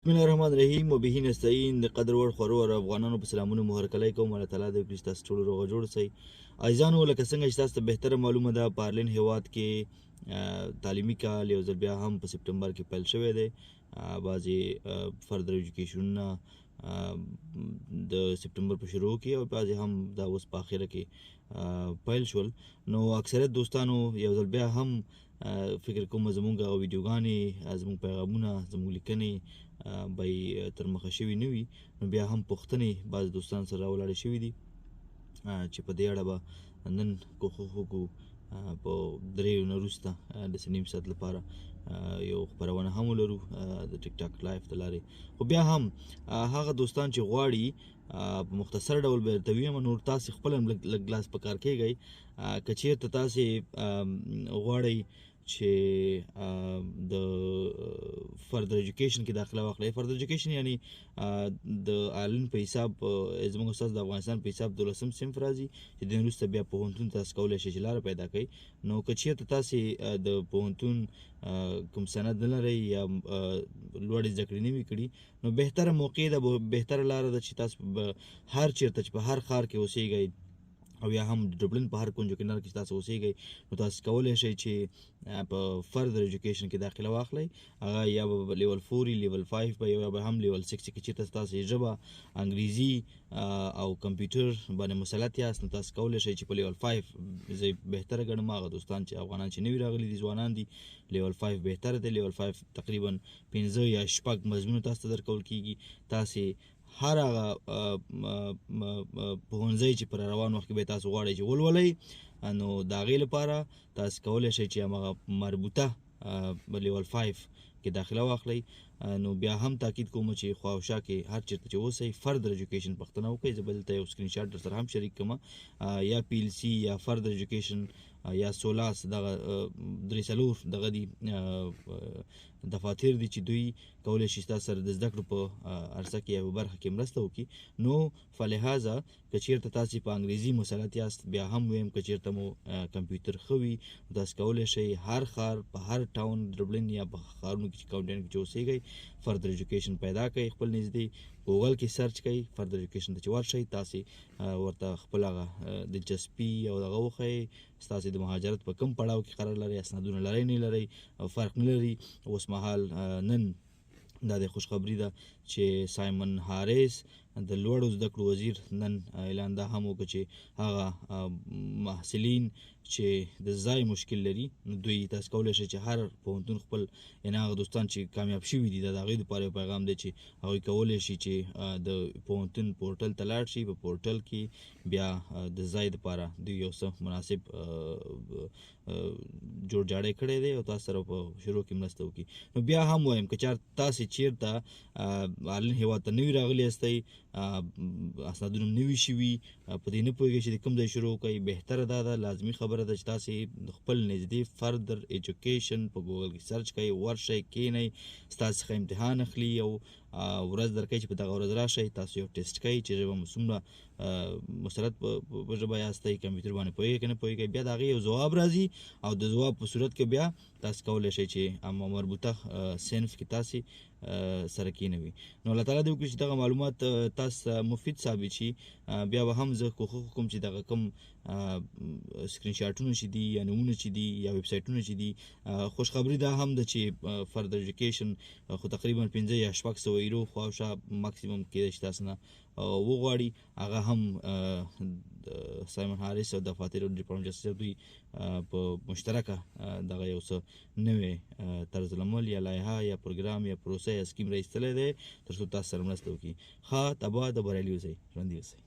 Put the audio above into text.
بسم الله الرحمن الرحیم وبه نستعین. د قدر وړ خورو افغانانو په سلامونو مهرکلی کوم. الله تعالی دې وکړي ستاسو ټولو روغه جوړ شئ. عزیزانو، لکه څنګه چې تاسو ته بهتره معلومه ده، په آیرلینډ هیواد کې تعلیمي کال یو ځل بیا هم په سپټمبر کې پیل شوی دی. بعضې فردر ایجوکیشنونه د سپټمبر په شروع کې او بعضې هم دا اوس په اخره کې پیل شول. نو اکثریت دوستانو یو ځل بیا هم فکر کوم زمونږ هغه ویډیوګانې، زمونږ پیغامونه، زمونږ لیکنې به تر مخه شوي نه وي. نو بیا هم پوښتنې بعض دوستان سره راولاړې شوي دي چې په دې اړه به نن کوښښ وکړو په دریو نه وروسته داسې نیم ساعت لپاره یو خپرونه هم ولرو د ټیک ټاک لایف د لارې. خو بیا هم هغه دوستان چې غواړي په مختصر ډول به درته ویم، نور تاسې خپل هم لږ لاس په کار کیږئ. که چېرته تاسې غواړئ چې د فردر ایجوکیشن کې داخله واخلئ. فردر ایجوکیشن یعنی د آیرلینډ په حساب زموږ استاد د افغانستان په حساب 12م صنف راځي، چې د وروسته بیا پوهنتون تاسو کولی شئ چې لاره پیدا کړئ. نو که چېرته تاسې د پوهنتون کوم سند نه لرئ یا لوړې زده کړې نه وي کړي، نو بهتره موقع ده، بهتره لاره ده چې تاسو هر چېرته چې په هر ښار کې اوسیږئ او یا هم د ډبلن په هر کونج کنار کې تاسو اوسیږئ، نو تاسو کولی شئ چې په فردر ایجوکیشن کې داخله واخلئ. هغه یا به لیول 4 لیول 5 به یا به هم لیول 6 کې چې تاسو ژبه انګریزي او کمپیوټر باندې مسلط یاست، نو تاسو کولی شئ چې په لیول 5 زه بهتره ګڼم. هغه دوستان چې افغانان چې نوي راغلي دي، ځوانان دي، لیول 5 بهتره دی. لیول 5 تقریبا 15 یا 6 مضمون تاسو ته درکول کیږي. تاسې هر هغه پوهنځی چې پر روان وخت کې به تاسو غواړئ چې ولولئ، نو د هغې لپاره تاسو کولی شئ چې همغه مربوطه لیول 5 کې داخله واخلئ. نو بیا هم تاکید کوم چې خوا او شا کې هر چېرته چې اوسئ فردر ایجوکیشن پوښتنه وکړئ. زه به دلته یو سکرین شاټ در سره هم شریک کړم. یا پی ایل سی یا فردر ایجوکیشن یا سولاس، دغه درې څلور دغه دي دفاتر دي چې دوی کولی شي ستاسو سره د زده کړو په عرصه کې یا برخه کې مرسته وکړي. نو فلهذا که چېرته تاسې په انګریزي مسلط یاست، بیا هم ویم که چېرته مو کمپیوټر ښه وي، تاسو کولی شئ هر ښار په هر ټاون ډبلن یا په ښارونو کې چې کاونټیانو کې چې اوسیږئ فردر ایجوکیشن پیدا کړئ. خپل نږدې ګوګل کې سرچ کړئ، فردر ایجوکیشن ته چې ورشئ، تاسې ورته خپل هغه دلچسپي او دغه وښیئ. ستاسې د مهاجرت په کوم پړاو کې قرار لرئ، اسنادونه لرئ نه لرئ، فرق نه لري. اوس مهال نن دا د خوشخبري ده چې سایمن هاریس د لوړو زده کړو وزیر نن اعلان دا هم وکړ چې هغه محصلین چې د ځای مشکل لري، نو دوی تاسو کولی شئ چې هر پوهنتون خپل، یعنې هغه دوستان چې کامیاب شوي دي، دا د هغوی دپاره یو پیغام دی چې هغوی کولی شي چې د پوهنتون پورټل ته لاړ شي. په پورټل کې بیا د ځای دپاره دوی یو څه مناسب جوړ جاړی کړی دی او تاسو سره په شروع کې مرسته وکړي. نو بیا هم وایم که تاسې چېرته آیرلینډ هېواد ته نوي راغلي هستئ، اسنادونه هم نوي شوي، په دې نه پوهېږئ چې د کوم ځای شروع وکړئ، بهتره دا ده، لازمي خبره ده چې تاسې خپل نږدې فردر ایجوکیشن په ګوګل کې سرچ کړئ، ورشئ، کښېنئ، ستاسو څخه امتحان اخلي، یو ورځ درکوي چې په دغه ورځ راشئ، تاسو یو ټیسټ کوئ چې ژبه مو څومره مسلط په ژبه یاستئ، کمپیوټر باندې پوهېږئ که نه پوهېږئ. بیا د هغې یو ځواب راځي او د ځواب په صورت کې بیا تاسو کولی شئ چې مربوطه صنف کې تاسې سره کېنوي. نو الله تعالی دې وکړي چې دغه معلومات تاسو مفید ثابت شي. بیا به هم زه کوښښ وکړم چې دغه کوم سکرین شاټونه چې دي یا نومونه چې دي یا ویب سایټونه چې دي، خوشخبري دا هم ده چې فردر ایجوکیشن خو تقریبا 15 یا 600 ایرو خوا او شا ماکسیمم کېدای شي تاسو نه وغواړي. هغه هم سایمن هاریس او دفاتر ډیپارټمنټ جسټس دوی په مشترکه دغه یو څه نوی طرز العمل یا لایحه یا پروګرام یا پروسه یا سکیم را ایستلی دی تر څو تاسو سره مرسته وکړي. ښه، تباه د بریالي اوسئ، ژوندي اوسئ.